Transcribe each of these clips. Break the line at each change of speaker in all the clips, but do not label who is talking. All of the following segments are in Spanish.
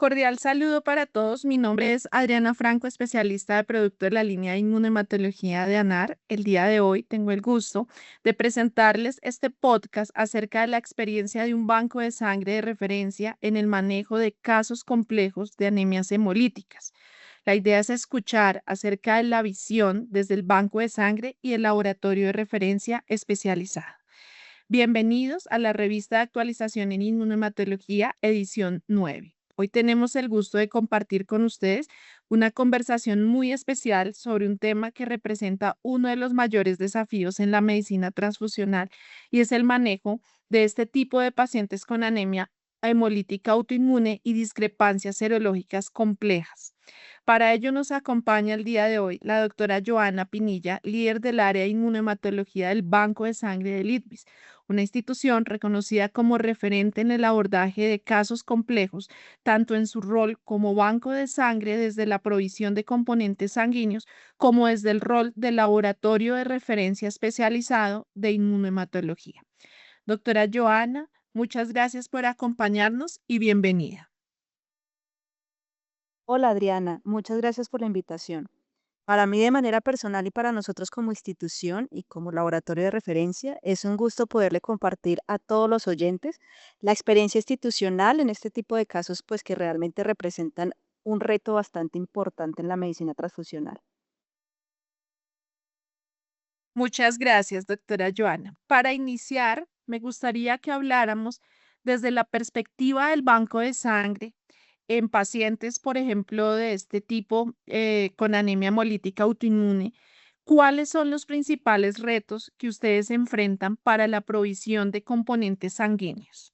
Cordial saludo para todos. Mi nombre es Adriana Franco, especialista de producto de la línea de inmunohematología de ANAR. El día de hoy tengo el gusto de presentarles este podcast acerca de la experiencia de un banco de sangre de referencia en el manejo de casos complejos de anemias hemolíticas. La idea es escuchar acerca de la visión desde el banco de sangre y el laboratorio de referencia especializado. Bienvenidos a la revista de actualización en inmunohematología, edición 9. Hoy tenemos el gusto de compartir con ustedes una conversación muy especial sobre un tema que representa uno de los mayores desafíos en la medicina transfusional y es el manejo de este tipo de pacientes con anemia hemolítica autoinmune y discrepancias serológicas complejas. Para ello nos acompaña el día de hoy la doctora Joana Pinilla, líder del área de inmunohematología del Banco de Sangre del IDVIS, una institución reconocida como referente en el abordaje de casos complejos, tanto en su rol como banco de sangre desde la provisión de componentes sanguíneos, como desde el rol del laboratorio de referencia especializado de inmunohematología. Doctora Joana, muchas gracias por acompañarnos y bienvenida.
Hola Adriana, muchas gracias por la invitación. Para mí de manera personal y para nosotros como institución y como laboratorio de referencia, es un gusto poderle compartir a todos los oyentes la experiencia institucional en este tipo de casos, pues que realmente representan un reto bastante importante en la medicina transfusional.
Muchas gracias, doctora Joana. Para iniciar, me gustaría que habláramos desde la perspectiva del banco de sangre en pacientes, por ejemplo, de este tipo con anemia hemolítica autoinmune. ¿Cuáles son los principales retos que ustedes enfrentan para la provisión de componentes sanguíneos?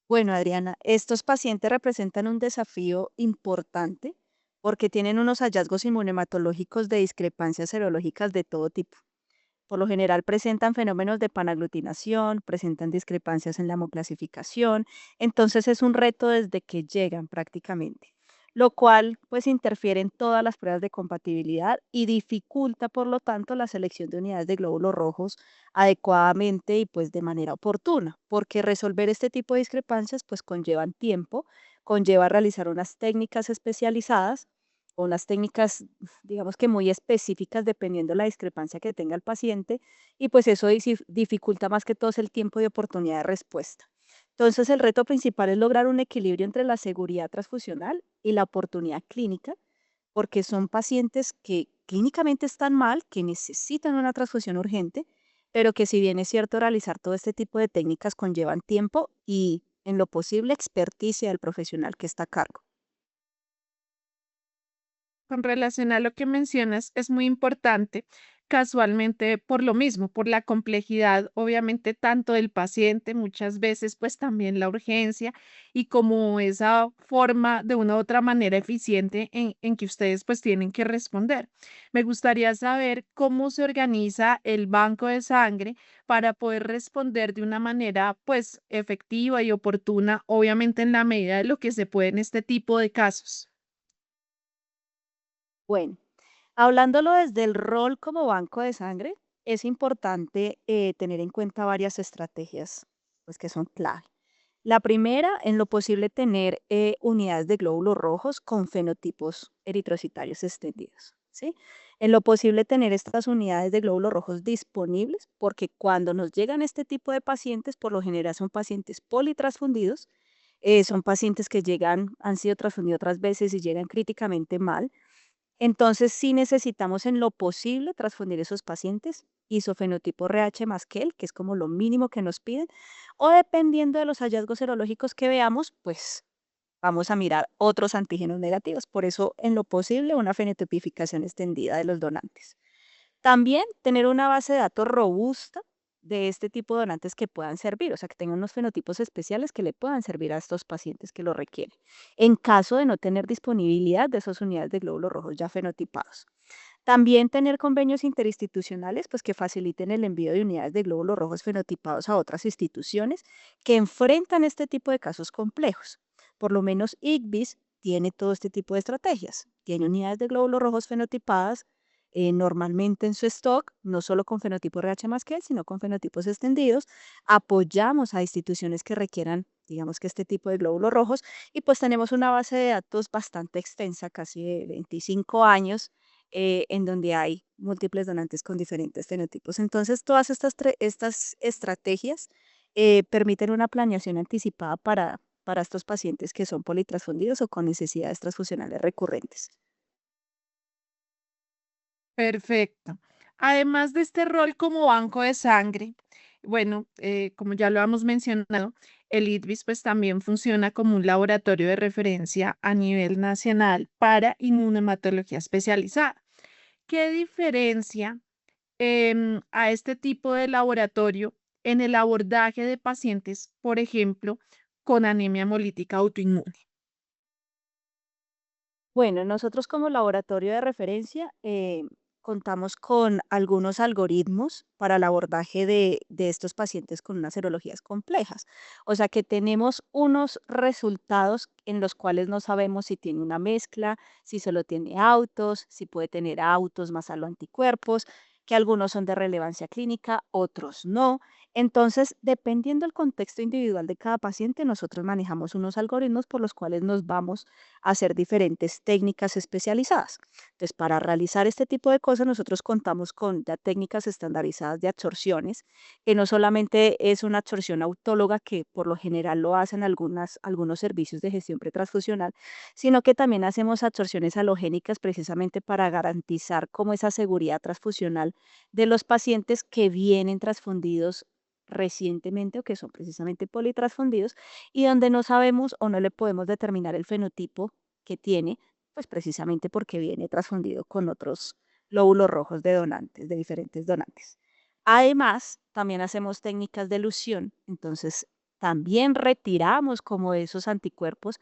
Bueno, Adriana, estos pacientes representan un desafío importante porque tienen unos hallazgos inmunematológicos de discrepancias serológicas de todo tipo. Por lo general presentan fenómenos de panaglutinación, presentan discrepancias en la hemoclasificación, entonces es un reto desde que llegan prácticamente, lo cual pues interfiere en todas las pruebas de compatibilidad y dificulta por lo tanto la selección de unidades de glóbulos rojos adecuadamente y pues de manera oportuna, porque resolver este tipo de discrepancias pues conllevan tiempo, conlleva realizar unas técnicas especializadas o unas técnicas digamos que muy específicas dependiendo la discrepancia que tenga el paciente y pues eso dificulta más que todo es el tiempo de oportunidad de respuesta. Entonces el reto principal es lograr un equilibrio entre la seguridad transfusional y la oportunidad clínica, porque son pacientes que clínicamente están mal, que necesitan una transfusión urgente, pero que si bien es cierto realizar todo este tipo de técnicas conllevan tiempo y en lo posible experticia del profesional que está a cargo.
Con relación a lo que mencionas, es muy importante, casualmente por lo mismo, por la complejidad, obviamente, tanto del paciente, muchas veces, pues también la urgencia y como esa forma de una u otra manera eficiente en que ustedes pues tienen que responder. Me gustaría saber cómo se organiza el banco de sangre para poder responder de una manera pues efectiva y oportuna, obviamente en la medida de lo que se puede en este tipo de casos.
Bueno, hablándolo desde el rol como banco de sangre, es importante tener en cuenta varias estrategias, pues que son clave. La primera, en lo posible, tener unidades de glóbulos rojos con fenotipos eritrocitarios extendidos, ¿sí? En lo posible, tener estas unidades de glóbulos rojos disponibles, porque cuando nos llegan este tipo de pacientes, por lo general son pacientes politransfundidos, son pacientes que llegan, han sido transfundidos otras veces y llegan críticamente mal, entonces, sí necesitamos en lo posible transfundir esos pacientes, isofenotipo RH más que él, que es como lo mínimo que nos piden, o dependiendo de los hallazgos serológicos que veamos, pues vamos a mirar otros antígenos negativos. Por eso, en lo posible, una fenotipificación extendida de los donantes. También tener una base de datos robusta de este tipo de donantes que puedan servir, o sea, que tengan unos fenotipos especiales que le puedan servir a estos pacientes que lo requieren, en caso de no tener disponibilidad de esas unidades de glóbulos rojos ya fenotipados. También tener convenios interinstitucionales, pues que faciliten el envío de unidades de glóbulos rojos fenotipados a otras instituciones que enfrentan este tipo de casos complejos. Por lo menos ICVIS tiene todo este tipo de estrategias. Tiene unidades de glóbulos rojos fenotipadas normalmente en su stock, no solo con fenotipo RH más que él, sino con fenotipos extendidos. Apoyamos a instituciones que requieran digamos que este tipo de glóbulos rojos, y pues tenemos una base de datos bastante extensa, casi de 25 años, en donde hay múltiples donantes con diferentes fenotipos. Entonces, todas estas estrategias permiten una planeación anticipada para estos pacientes que son politransfundidos o con necesidades transfusionales recurrentes.
Perfecto. Además de este rol como banco de sangre, bueno, como ya lo hemos mencionado, el IDVIS pues también funciona como un laboratorio de referencia a nivel nacional para inmunohematología especializada. ¿Qué diferencia a este tipo de laboratorio en el abordaje de pacientes, por ejemplo, con anemia hemolítica autoinmune?
Bueno, nosotros como laboratorio de referencia contamos con algunos algoritmos para el abordaje de estos pacientes con unas serologías complejas. O sea que tenemos unos resultados en los cuales no sabemos si tiene una mezcla, si solo tiene autos, si puede tener autos más solo anticuerpos, que algunos son de relevancia clínica, otros no. Entonces, dependiendo del contexto individual de cada paciente, nosotros manejamos unos algoritmos por los cuales nos vamos hacer diferentes técnicas especializadas. Entonces, para realizar este tipo de cosas, nosotros contamos con ya técnicas estandarizadas de absorciones, que no solamente es una absorción autóloga, que por lo general lo hacen algunos servicios de gestión pretransfusional, sino que también hacemos absorciones halogénicas precisamente para garantizar como esa seguridad transfusional de los pacientes que vienen transfundidos recientemente o que son precisamente politransfundidos y donde no sabemos o no le podemos determinar el fenotipo que tiene, pues precisamente porque viene transfundido con otros lóbulos rojos de donantes, de diferentes donantes. Además, también hacemos técnicas de elusión, entonces también retiramos como esos anticuerpos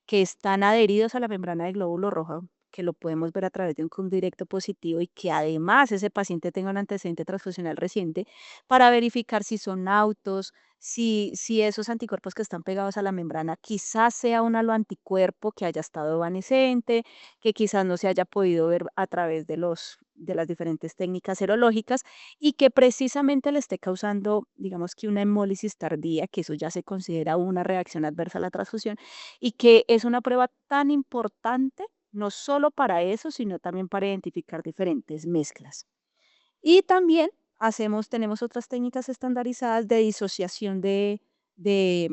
que están adheridos a la membrana del glóbulo rojo, que lo podemos ver a través de un CUM directo positivo y que además ese paciente tenga un antecedente transfusional reciente para verificar si son autos, si esos anticuerpos que están pegados a la membrana quizás sea un aloanticuerpo que haya estado evanescente, que quizás no se haya podido ver a través de las diferentes técnicas serológicas y que precisamente le esté causando, digamos que una hemólisis tardía, que eso ya se considera una reacción adversa a la transfusión y que es una prueba tan importante, no solo para eso, sino también para identificar diferentes mezclas. Y también tenemos otras técnicas estandarizadas de disociación de, de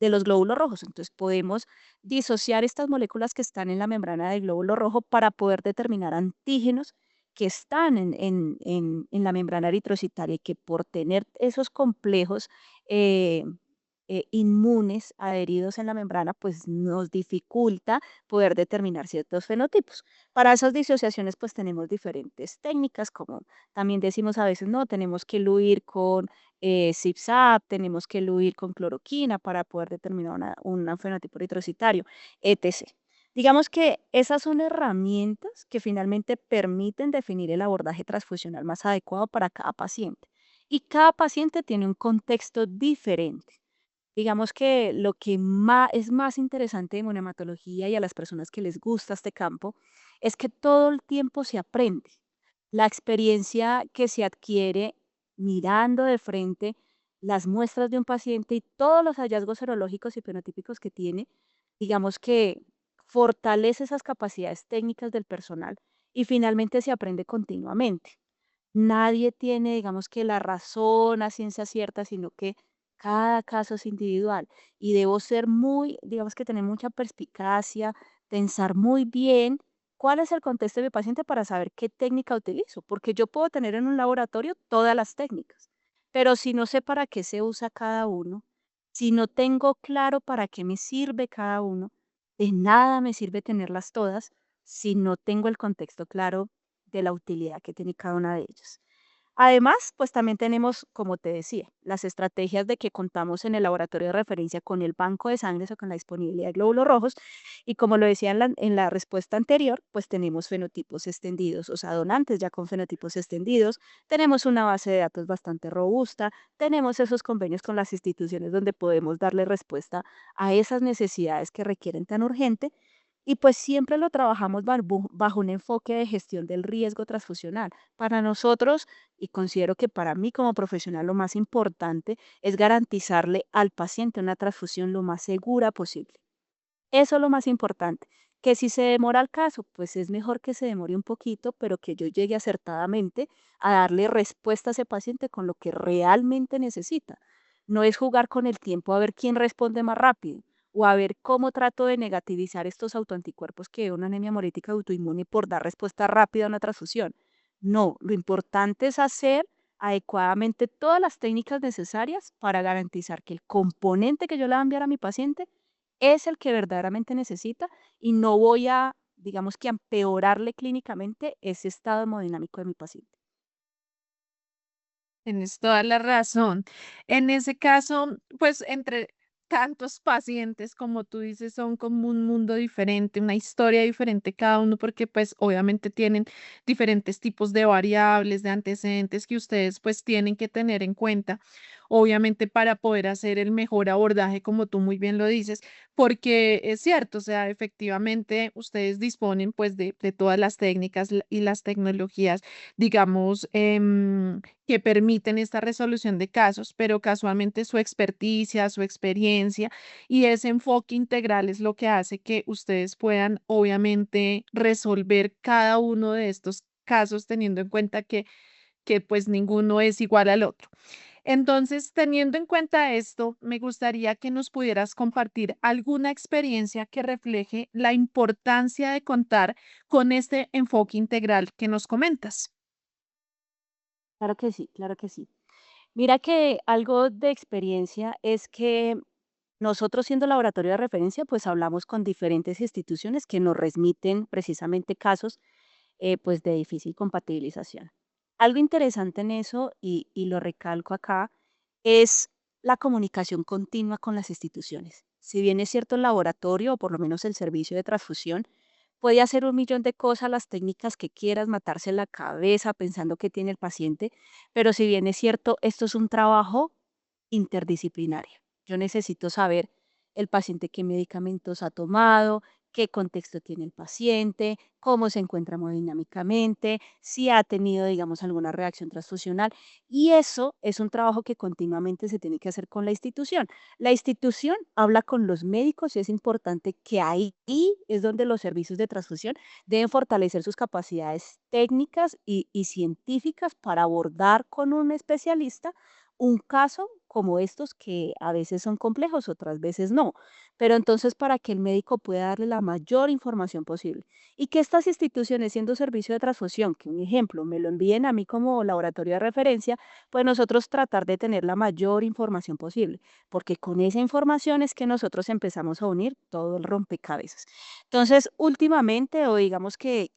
los glóbulos rojos. Entonces podemos disociar estas moléculas que están en la membrana del glóbulo rojo para poder determinar antígenos que están en la membrana eritrocitaria y que por tener esos complejos eh, inmunes adheridos en la membrana, pues nos dificulta poder determinar ciertos fenotipos. Para esas disociaciones, pues tenemos diferentes técnicas, como también decimos a veces, no, tenemos que eluir con CIPSAP, tenemos que eluir con cloroquina para poder determinar un fenotipo eritrocitario, etc. Digamos que esas son herramientas que finalmente permiten definir el abordaje transfusional más adecuado para cada paciente. Y cada paciente tiene un contexto diferente. Digamos que lo que es más interesante de monohematología y a las personas que les gusta este campo es que todo el tiempo se aprende. La experiencia que se adquiere mirando de frente las muestras de un paciente y todos los hallazgos serológicos y fenotípicos que tiene, digamos que fortalece esas capacidades técnicas del personal y finalmente se aprende continuamente. Nadie tiene, digamos que la razón a ciencia cierta, sino que cada caso es individual y debo ser muy, digamos que tener mucha perspicacia, pensar muy bien cuál es el contexto de mi paciente para saber qué técnica utilizo, porque yo puedo tener en un laboratorio todas las técnicas, pero si no sé para qué se usa cada uno, si no tengo claro para qué me sirve cada uno, de nada me sirve tenerlas todas si no tengo el contexto claro de la utilidad que tiene cada una de ellas. Además, pues también tenemos, como te decía, las estrategias de que contamos en el laboratorio de referencia con el banco de sangre o con la disponibilidad de glóbulos rojos. Y como lo decía en la respuesta anterior, pues tenemos fenotipos extendidos, o sea, donantes ya con fenotipos extendidos. Tenemos una base de datos bastante robusta. Tenemos esos convenios con las instituciones donde podemos darle respuesta a esas necesidades que requieren tan urgente. Y pues siempre lo trabajamos bajo un enfoque de gestión del riesgo transfusional. Para nosotros, y considero que para mí como profesional lo más importante es garantizarle al paciente una transfusión lo más segura posible. Eso es lo más importante. Que si se demora el caso, pues es mejor que se demore un poquito, pero que yo llegue acertadamente a darle respuesta a ese paciente con lo que realmente necesita. No es jugar con el tiempo a ver quién responde más rápido o a ver cómo trato de negativizar estos autoanticuerpos que una anemia hemolítica autoinmune por dar respuesta rápida a una transfusión. No, lo importante es hacer adecuadamente todas las técnicas necesarias para garantizar que el componente que yo le voy a enviar a mi paciente es el que verdaderamente necesita y no voy a, digamos que, a empeorarle clínicamente ese estado hemodinámico de mi paciente.
Tienes toda la razón. En ese caso, pues entre tantos pacientes, como tú dices, son como un mundo diferente, una historia diferente cada uno, porque pues obviamente tienen diferentes tipos de variables, de antecedentes que ustedes pues tienen que tener en cuenta, obviamente para poder hacer el mejor abordaje, como tú muy bien lo dices, porque es cierto, o sea, efectivamente ustedes disponen pues de todas las técnicas y las tecnologías, digamos, que permiten esta resolución de casos, pero casualmente su experticia, su experiencia y ese enfoque integral es lo que hace que ustedes puedan, obviamente, resolver cada uno de estos casos teniendo en cuenta que pues ninguno es igual al otro. Entonces, teniendo en cuenta esto, me gustaría que nos pudieras compartir alguna experiencia que refleje la importancia de contar con este enfoque integral que nos comentas.
Claro que sí, claro que sí. Mira que algo de experiencia es que nosotros siendo laboratorio de referencia, pues hablamos con diferentes instituciones que nos remiten precisamente casos pues de difícil compatibilización. Algo interesante en eso, y lo recalco acá, es la comunicación continua con las instituciones. Si bien es cierto el laboratorio, o por lo menos el servicio de transfusión, puede hacer un millón de cosas, las técnicas que quieras, matarse la cabeza pensando que tiene el paciente, pero si bien es cierto, esto es un trabajo interdisciplinario. Yo necesito saber el paciente qué medicamentos ha tomado, qué contexto tiene el paciente, cómo se encuentra hemodinámicamente, si ha tenido, digamos, alguna reacción transfusional. Y eso es un trabajo que continuamente se tiene que hacer con la institución. La institución habla con los médicos y es importante que ahí es donde los servicios de transfusión deben fortalecer sus capacidades técnicas y científicas para abordar con un especialista un caso como estos que a veces son complejos, otras veces no. Pero entonces para que el médico pueda darle la mayor información posible y que estas instituciones, siendo servicio de transfusión, que un ejemplo me lo envíen a mí como laboratorio de referencia, pues nosotros tratar de tener la mayor información posible, porque con esa información es que nosotros empezamos a unir todo el rompecabezas. Entonces, últimamente, o digamos que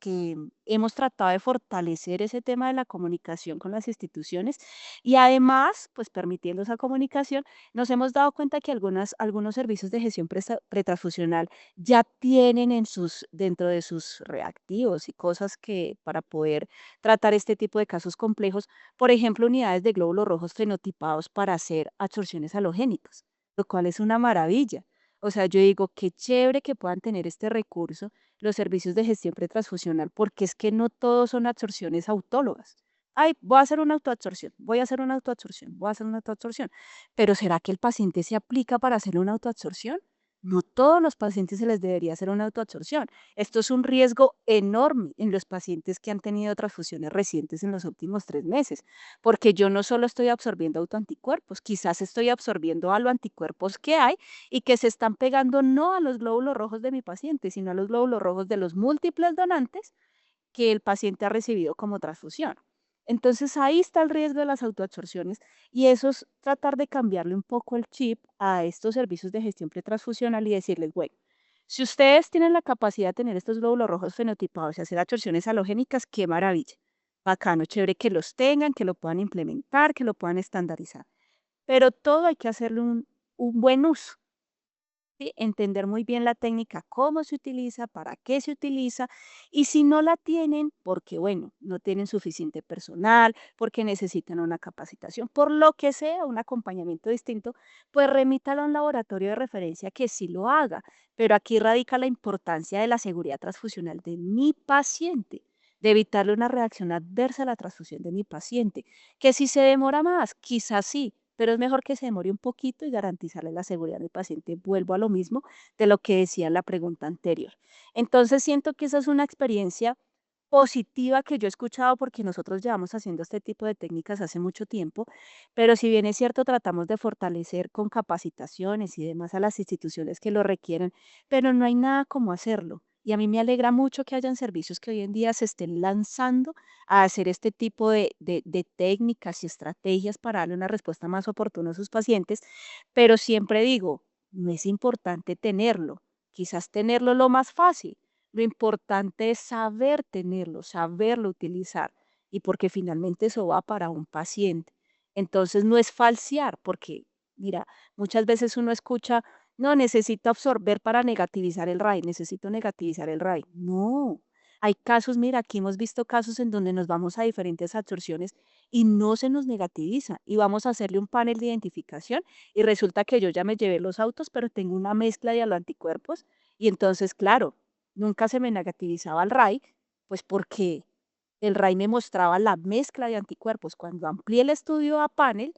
hemos tratado de fortalecer ese tema de la comunicación con las instituciones y además, pues permitiendo esa comunicación, nos hemos dado cuenta que algunos servicios de gestión pretransfusional ya tienen dentro de sus reactivos y cosas que para poder tratar este tipo de casos complejos, por ejemplo, unidades de glóbulos rojos fenotipados para hacer absorciones halogénicas, lo cual es una maravilla. O sea, yo digo, qué chévere que puedan tener este recurso los servicios de gestión pretransfusional, porque es que no todos son absorciones autólogas. Ay, voy a hacer una autoabsorción, voy a hacer una autoabsorción, voy a hacer una autoabsorción. Pero ¿será que el paciente se aplica para hacer una autoabsorción? No todos los pacientes se les debería hacer una autoabsorción. Esto es un riesgo enorme en los pacientes que han tenido transfusiones recientes en los últimos 3 meses, porque yo no solo estoy absorbiendo autoanticuerpos, quizás estoy absorbiendo a los anticuerpos que hay y que se están pegando no a los glóbulos rojos de mi paciente, sino a los glóbulos rojos de los múltiples donantes que el paciente ha recibido como transfusión. Entonces ahí está el riesgo de las autoabsorciones y eso es tratar de cambiarle un poco el chip a estos servicios de gestión pretransfusional y decirles, bueno, si ustedes tienen la capacidad de tener estos glóbulos rojos fenotipados y hacer absorciones halogénicas, qué maravilla. Bacano, chévere que los tengan, que lo puedan implementar, que lo puedan estandarizar. Pero todo hay que hacerle un buen uso. ¿sí? Entender muy bien la técnica, cómo se utiliza, para qué se utiliza, y si no la tienen, porque bueno, no tienen suficiente personal, porque necesitan una capacitación, por lo que sea, un acompañamiento distinto, pues remítalo a un laboratorio de referencia que sí lo haga. Pero aquí radica la importancia de la seguridad transfusional de mi paciente, de evitarle una reacción adversa a la transfusión de mi paciente, que si se demora más, quizás sí, pero es mejor que se demore un poquito y garantizarle la seguridad del paciente. Vuelvo a lo mismo de lo que decía en la pregunta anterior. Entonces siento que esa es una experiencia positiva que yo he escuchado porque nosotros llevamos haciendo este tipo de técnicas hace mucho tiempo, pero si bien es cierto, tratamos de fortalecer con capacitaciones y demás a las instituciones que lo requieren, pero no hay nada como hacerlo. Y a mí me alegra mucho que hayan servicios que hoy en día se estén lanzando a hacer este tipo de técnicas y estrategias para darle una respuesta más oportuna a sus pacientes, pero siempre digo, no es importante tenerlo, quizás tenerlo lo más fácil, lo importante es saber tenerlo, saberlo utilizar, y porque finalmente eso va para un paciente. Entonces no es falsear, porque mira, muchas veces uno escucha, no, necesito absorber para negativizar el RAI, necesito negativizar el RAI. No, hay casos, mira, aquí hemos visto casos en donde nos vamos a diferentes absorciones y no se nos negativiza y vamos a hacerle un panel de identificación y resulta que yo ya me llevé los autos, pero tengo una mezcla de anticuerpos y entonces, claro, nunca se me negativizaba el RAI, pues porque el RAI me mostraba la mezcla de anticuerpos. Cuando amplié el estudio a panel,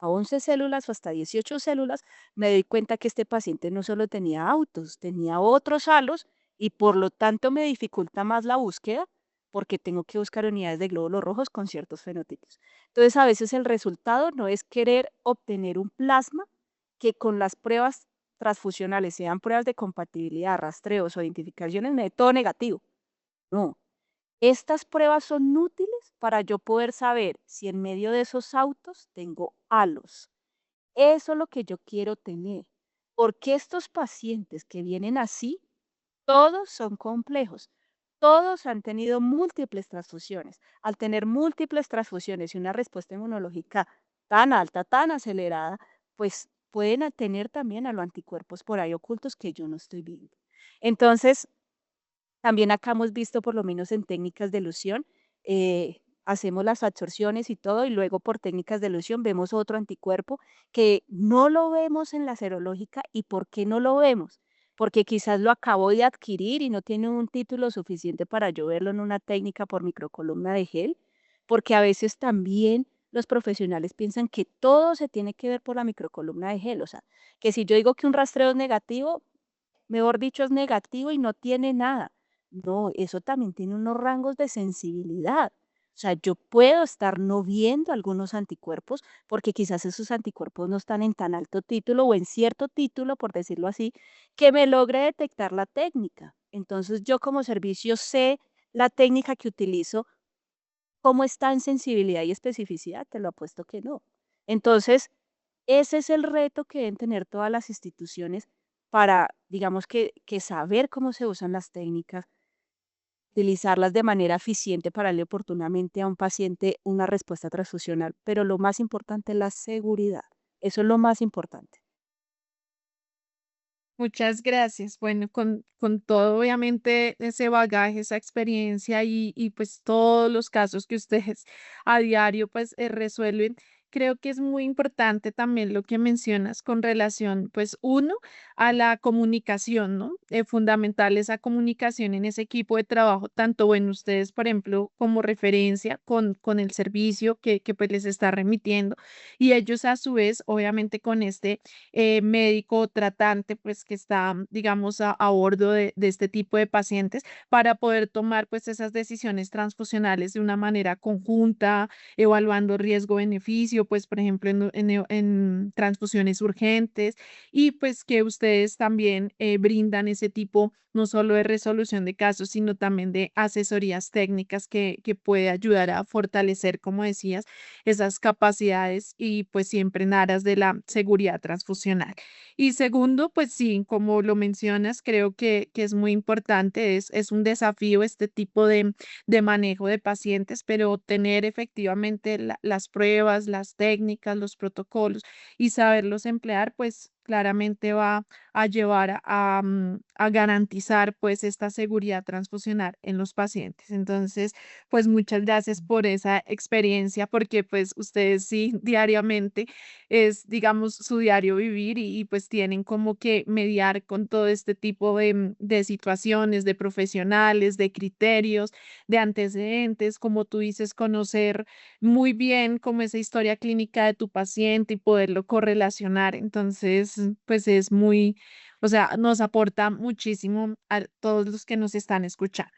a 11 células o hasta 18 células, me doy cuenta que este paciente no solo tenía autos, tenía otros halos y por lo tanto me dificulta más la búsqueda porque tengo que buscar unidades de glóbulos rojos con ciertos fenotipos. Entonces, a veces el resultado no es querer obtener un plasma que con las pruebas transfusionales, sean pruebas de compatibilidad, rastreos o identificaciones, me dé todo negativo. No, estas pruebas son útiles para yo poder saber si en medio de esos autos tengo halos. Eso es lo que yo quiero tener. Porque estos pacientes que vienen así, todos son complejos. Todos han tenido múltiples transfusiones. Al tener múltiples transfusiones y una respuesta inmunológica tan alta, tan acelerada, pues pueden tener también a los anticuerpos por ahí ocultos que yo no estoy viendo. Entonces, también acá hemos visto, por lo menos en técnicas de elusión, hacemos las absorciones y todo, y luego por técnicas de elusión vemos otro anticuerpo que no lo vemos en la serológica. ¿Y por qué no lo vemos? Porque quizás lo acabo de adquirir y no tiene un título suficiente para yo verlo en una técnica por microcolumna de gel, porque a veces también los profesionales piensan que todo se tiene que ver por la microcolumna de gel, o sea, que si yo digo que un rastreo es negativo, mejor dicho, es negativo y no tiene nada. No, eso también tiene unos rangos de sensibilidad. O sea, yo puedo estar no viendo algunos anticuerpos porque quizás esos anticuerpos no están en tan alto título o en cierto título, por decirlo así, que me logre detectar la técnica. Entonces yo como servicio sé la técnica que utilizo, cómo está en sensibilidad y especificidad, te lo apuesto que no. Entonces, ese es el reto que deben tener todas las instituciones para, digamos que saber cómo se usan las técnicas, utilizarlas de manera eficiente para darle oportunamente a un paciente una respuesta transfusional, pero lo más importante es la seguridad. Eso es lo más importante.
Muchas gracias. Bueno, con todo, obviamente, ese bagaje, esa experiencia y pues todos los casos que ustedes a diario pues resuelven, creo que es muy importante también lo que mencionas con relación, pues uno, a la comunicación, ¿no? Fundamental esa comunicación en ese equipo de trabajo, tanto en ustedes, por ejemplo, como referencia con el servicio que pues les está remitiendo y ellos a su vez, obviamente, con este médico tratante, pues que está, digamos, a bordo de este tipo de pacientes para poder tomar pues esas decisiones transfusionales de una manera conjunta, evaluando riesgo-beneficio, pues por ejemplo en transfusiones urgentes y pues que ustedes también brindan ese tipo no solo de resolución de casos, sino también de asesorías técnicas que puede ayudar a fortalecer, como decías, esas capacidades y pues siempre en aras de la seguridad transfusional. Y segundo, pues sí, como lo mencionas, creo que es muy importante, es un desafío este tipo de manejo de pacientes, pero tener efectivamente las pruebas, las técnicas, los protocolos y saberlos emplear, pues claramente va a llevar a garantizar pues esta seguridad transfusional en los pacientes. Entonces, pues muchas gracias por esa experiencia, porque pues ustedes sí diariamente es, digamos, su diario vivir pues tienen como que mediar con todo este tipo de situaciones, de profesionales, de criterios, de antecedentes, como tú dices, conocer muy bien como esa historia clínica de tu paciente y poderlo correlacionar. Entonces, pues es muy, o sea, nos aporta muchísimo a todos los que nos están escuchando.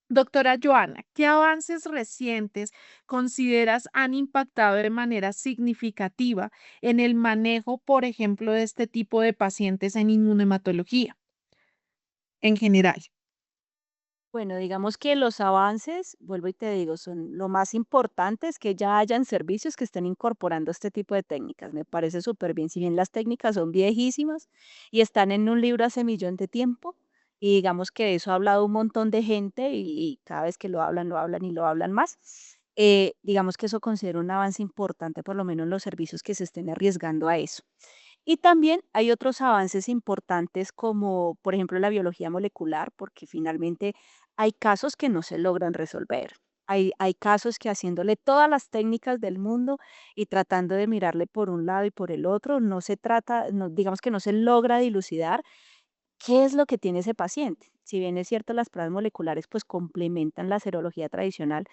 Doctora Joana, ¿qué avances recientes consideras han impactado de manera significativa en el manejo, por ejemplo, de este tipo de pacientes en inmunohematología en general?
Bueno, digamos que los avances, vuelvo y te digo, son lo más importante es que ya hayan servicios que estén incorporando este tipo de técnicas. Me parece súper bien. Si bien las técnicas son viejísimas y están en un libro hace millón de tiempo, y digamos que de eso ha hablado un montón de gente y cada vez que lo hablan y lo hablan más, digamos que eso considero un avance importante, por lo menos en los servicios que se estén arriesgando a eso. Y también hay otros avances importantes como, por ejemplo, la biología molecular, porque finalmente hay casos que no se logran resolver. Hay casos que haciéndole todas las técnicas del mundo y tratando de mirarle por un lado y por el otro, no se trata, digamos que no se logra dilucidar qué es lo que tiene ese paciente. Si bien es cierto, las pruebas moleculares pues complementan la serología tradicional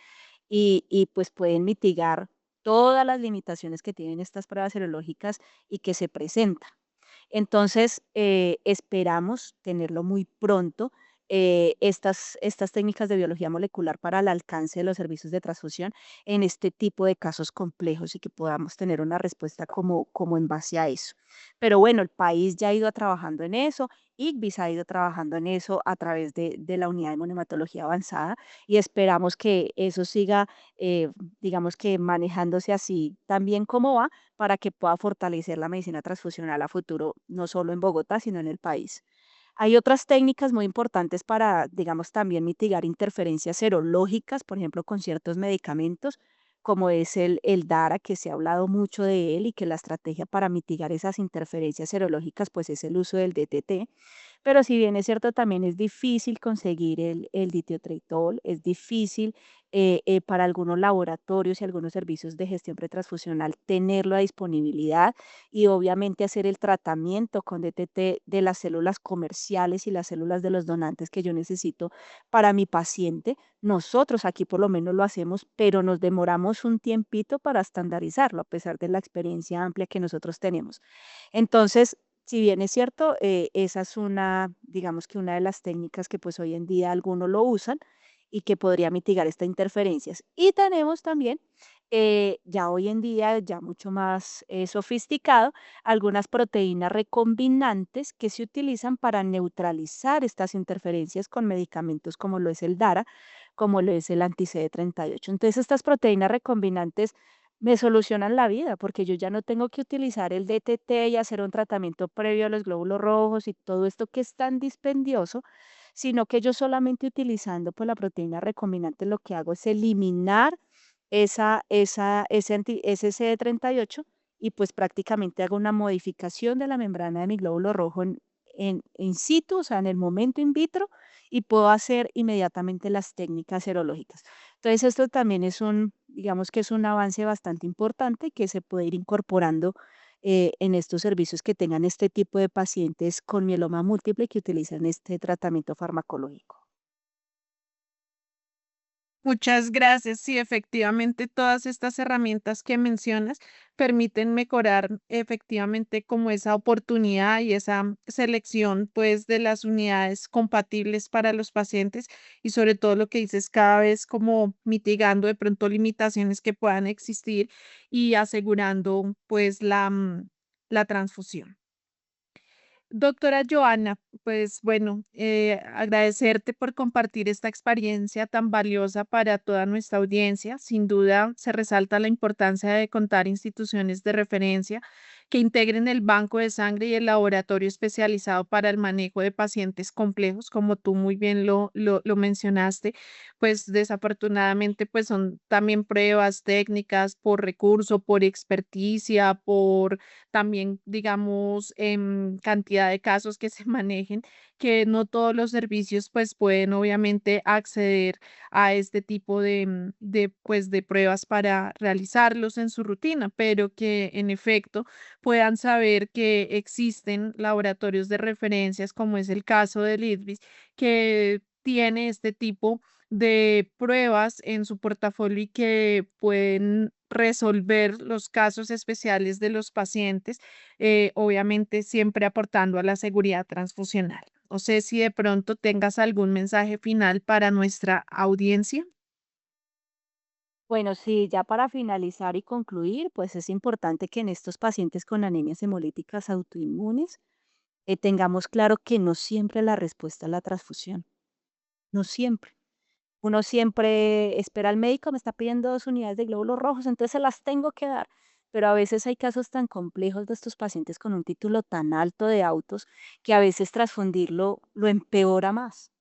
pues pueden mitigar todas las limitaciones que tienen estas pruebas serológicas y que se presentan. Entonces, esperamos tenerlo muy pronto, estas técnicas de biología molecular para el alcance de los servicios de transfusión en este tipo de casos complejos y que podamos tener una respuesta como en base a eso. Pero bueno, el país ya ha ido trabajando en eso, ICVIS ha ido trabajando en eso a través de la unidad de monohematología avanzada y esperamos que eso siga, eh, digamos que manejándose así también como va para que pueda fortalecer la medicina transfusional a futuro, no solo en Bogotá, sino en el país. Hay otras técnicas muy importantes para, digamos, también mitigar interferencias serológicas, por ejemplo, con ciertos medicamentos, como es el DARA, que se ha hablado mucho de él y que la estrategia para mitigar esas interferencias serológicas, pues es el uso del DTT. Pero si bien es cierto, también es difícil conseguir el ditiotretol, es difícil para algunos laboratorios y algunos servicios de gestión pretransfusional tenerlo a disponibilidad y obviamente hacer el tratamiento con DTT de las células comerciales y las células de los donantes que yo necesito para mi paciente. Nosotros aquí por lo menos lo hacemos, pero nos demoramos un tiempito para estandarizarlo, a pesar de la experiencia amplia que nosotros tenemos. Entonces, si bien es cierto, esa es una, digamos que una de las técnicas que pues hoy en día algunos lo usan y que podría mitigar estas interferencias. Y tenemos también, ya hoy en día, ya mucho más sofisticado, algunas proteínas recombinantes que se utilizan para neutralizar estas interferencias con medicamentos como lo es el DARA, como lo es el anti-CD38. Entonces, estas proteínas recombinantes me solucionan la vida porque yo ya no tengo que utilizar el DTT y hacer un tratamiento previo a los glóbulos rojos y todo esto que es tan dispendioso, sino que yo solamente utilizando pues la proteína recombinante lo que hago es eliminar ese CD38 y pues prácticamente hago una modificación de la membrana de mi glóbulo rojo en in situ, o sea, en el momento in vitro, y puedo hacer inmediatamente las técnicas serológicas. Entonces, esto también es digamos que es un avance bastante importante que se puede ir incorporando en estos servicios que tengan este tipo de pacientes con mieloma múltiple que utilizan este tratamiento farmacológico.
Muchas gracias. Sí, efectivamente, todas estas herramientas que mencionas permiten mejorar efectivamente como esa oportunidad y esa selección pues de las unidades compatibles para los pacientes y sobre todo lo que dices cada vez como mitigando de pronto limitaciones que puedan existir y asegurando pues la transfusión. Doctora Joana, pues bueno, agradecerte por compartir esta experiencia tan valiosa para toda nuestra audiencia. Sin duda, se resalta la importancia de contar instituciones de referencia que integren el banco de sangre y el laboratorio especializado para el manejo de pacientes complejos, como tú muy bien lo mencionaste. Pues desafortunadamente pues son también pruebas técnicas por recurso, por experticia, por también, digamos, cantidad de casos que se manejen, que no todos los servicios pues pueden obviamente acceder a este tipo pues, de pruebas para realizarlos en su rutina, pero que en efecto puedan saber que existen laboratorios de referencias, como es el caso del IDVIS, que tiene este tipo de pruebas en su portafolio y que pueden resolver los casos especiales de los pacientes, obviamente siempre aportando a la seguridad transfusional. No sé si de pronto tengas algún mensaje final para nuestra audiencia.
Bueno, sí, ya para finalizar y concluir, pues es importante que en estos pacientes con anemias hemolíticas autoinmunes tengamos claro que no siempre la respuesta es la transfusión, no siempre. Uno siempre espera al médico, me está pidiendo 2 unidades de glóbulos rojos, entonces se las tengo que dar. Pero a veces hay casos tan complejos de estos pacientes con un título tan alto de autos que a veces transfundirlo lo empeora más.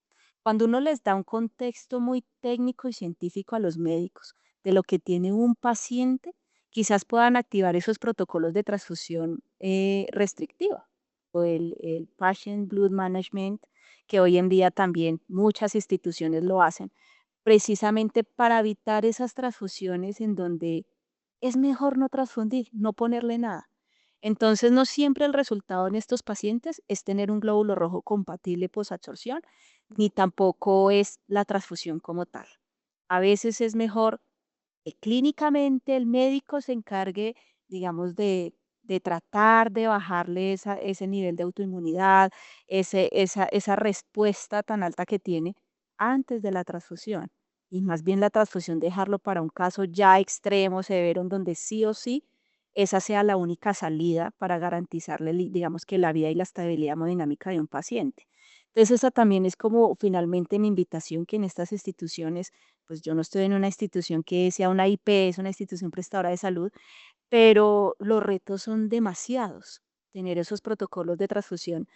Cuando uno les da un contexto muy técnico y científico a los médicos de lo que tiene un paciente, quizás puedan activar esos protocolos de transfusión restrictiva o el Patient Blood Management, que hoy en día también muchas instituciones lo hacen, precisamente para evitar esas transfusiones en donde es mejor no transfundir, no ponerle nada. Entonces, no siempre el resultado en estos pacientes es tener un glóbulo rojo compatible posabsorción, ni tampoco es la transfusión como tal. A veces es mejor que clínicamente el médico se encargue, digamos, de tratar de bajarle ese nivel de autoinmunidad, esa respuesta tan alta que tiene antes de la transfusión. Y más bien la transfusión dejarlo para un caso ya extremo, severo, en donde sí o sí esa sea la única salida para garantizarle, digamos, que la vida y la estabilidad hemodinámica de un paciente. Entonces, esa también es como finalmente mi invitación, que en estas instituciones, pues yo no estoy en una institución que sea una IP, es una institución prestadora de salud, pero los retos son demasiados. Tener esos protocolos de transfusión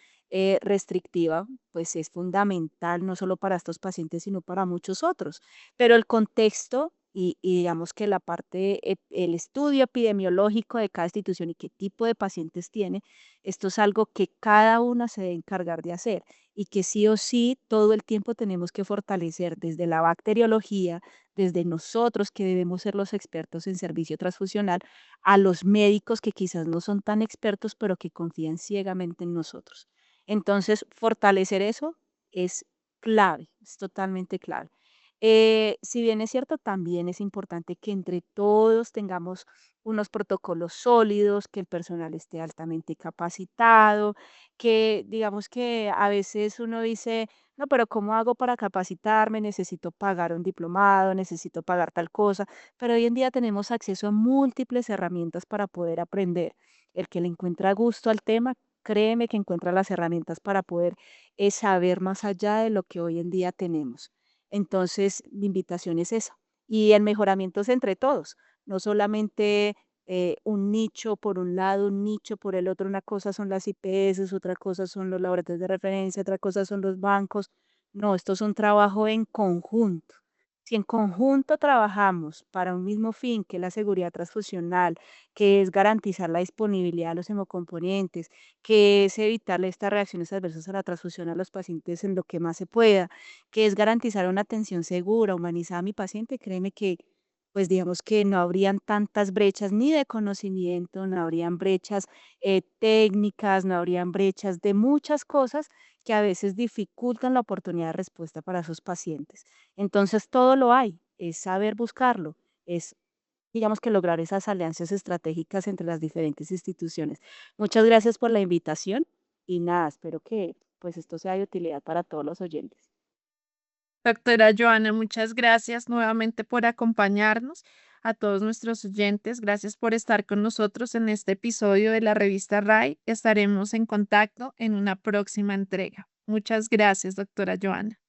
restrictiva, pues es fundamental no solo para estos pacientes, sino para muchos otros. Pero el contexto y digamos que la parte, el estudio epidemiológico de cada institución y qué tipo de pacientes tiene, esto es algo que cada una se debe encargar de hacer y que sí o sí todo el tiempo tenemos que fortalecer desde la bacteriología, desde nosotros que debemos ser los expertos en servicio transfusional, a los médicos que quizás no son tan expertos, pero que confían ciegamente en nosotros. Entonces, fortalecer eso es clave, es totalmente clave. Si bien es cierto, también es importante que entre todos tengamos unos protocolos sólidos, que el personal esté altamente capacitado, que digamos que a veces uno dice, no, pero ¿cómo hago para capacitarme? Necesito pagar un diplomado, necesito pagar tal cosa, pero hoy en día tenemos acceso a múltiples herramientas para poder aprender. El que le encuentra gusto al tema, créeme que encuentra las herramientas para poder saber más allá de lo que hoy en día tenemos. Entonces, mi invitación es esa. Y el mejoramiento es entre todos, no solamente un nicho por un lado, un nicho por el otro. Una cosa son las IPS, otra cosa son los laboratorios de referencia, otra cosa son los bancos. No, esto es un trabajo en conjunto. Si en conjunto trabajamos para un mismo fin, que es la seguridad transfusional, que es garantizar la disponibilidad de los hemocomponentes, que es evitarle estas reacciones adversas a la transfusión a los pacientes en lo que más se pueda, que es garantizar una atención segura, humanizada a mi paciente, créeme que, pues digamos que no habrían tantas brechas ni de conocimiento, no habrían brechas técnicas, no habrían brechas de muchas cosas que a veces dificultan la oportunidad de respuesta para esos pacientes. Entonces, todo lo hay, es saber buscarlo, es, digamos que lograr esas alianzas estratégicas entre las diferentes instituciones. Muchas gracias por la invitación y nada, espero que pues esto sea de utilidad para todos los oyentes.
Doctora Joana, muchas gracias nuevamente por acompañarnos. A todos nuestros oyentes, gracias por estar con nosotros en este episodio de la revista RAI. Estaremos en contacto en una próxima entrega. Muchas gracias, doctora Joana.